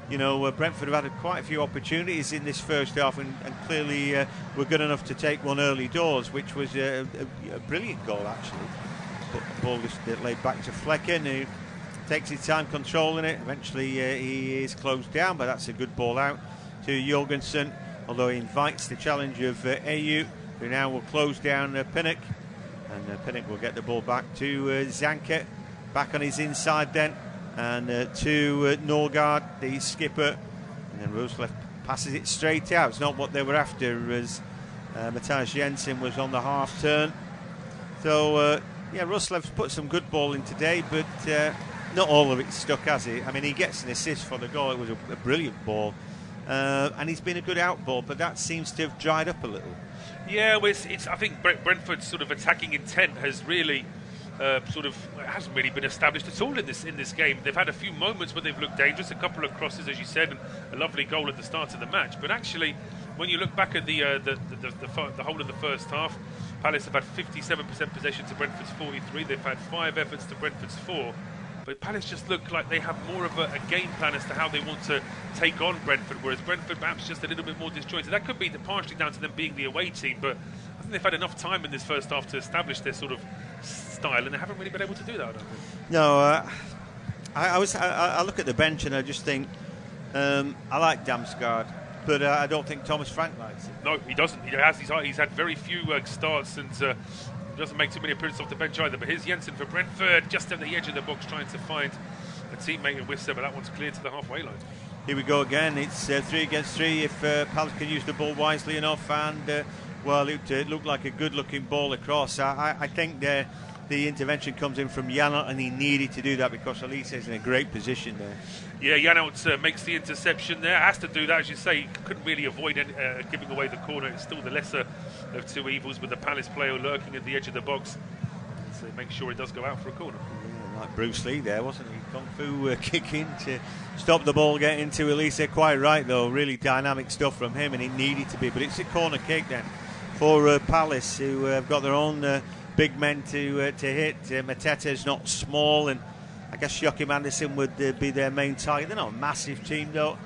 Brentford have had quite a few opportunities in this first half, and clearly were good enough to take one early doors, which was a brilliant goal actually. But the ball just laid back to Flekken, who takes his time controlling it. Eventually he is closed down, but that's a good ball out to Jorgensen, although he invites the challenge of Ayew, who now will close down Pinnock, and Pinnock will get the ball back to Zanke, back on his inside then. And to Norgard, the skipper, and then Roerslev passes it straight out. It's not what they were after, as Mathias Jensen was on the half turn. So, Roerslev's put some good ball in today, but not all of it stuck, has he? I mean, he gets an assist for the goal. It was a brilliant ball. And he's been a good out ball, but that seems to have dried up a little. Yeah, well, I think Brentford's sort of attacking intent has really hasn't really been established at all in this game. They've had a few moments where they've looked dangerous, a couple of crosses, as you said, and a lovely goal at the start of the match. But actually, when you look back at the whole of the first half, Palace have had 57% possession to Brentford's 43. They've had 5 efforts to Brentford's 4. But Palace just look like they have more of a game plan as to how they want to take on Brentford, whereas Brentford perhaps just a little bit more disjointed. That could be partially down to them being the away team, but I think they've had enough time in this first half to establish their sort of style, and they haven't really been able to do that, I don't think. No, I look at the bench and I just think I like Damsgaard, but I don't think Thomas Frank likes it. No, he doesn't. He's had very few starts and doesn't make too many appearances off the bench either. But here's Jensen for Brentford, just at the edge of the box, trying to find a teammate in Wissa, but that one's cleared to the halfway line. Here we go again. It's 3 against 3 if Palace can use the ball wisely enough, and it looked like a good-looking ball across. I think the intervention comes in from Janelt, and he needed to do that because Olise is in a great position there. Yeah, Janelt makes the interception there. Has to do that, as you say. Couldn't really avoid giving away the corner. It's still the lesser of two evils with the Palace player lurking at the edge of the box. So make sure it does go out for a corner. Yeah, like Bruce Lee there, wasn't he? Kung Fu kicking to stop the ball getting to Olise. Quite right, though. Really dynamic stuff from him, and it needed to be. But it's a corner kick then for Palace, who have got their own big men to hit. Mateta's not small, and I guess Joachim Andersen would be their main target. They're not a massive team, though,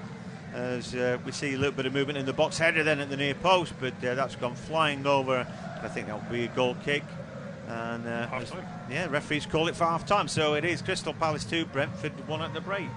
as we see a little bit of movement in the box. Header then at the near post, but that's gone flying over. I think that will be a goal kick. And half time. referees call it for half time. So it is Crystal Palace 2, Brentford 1 at the break.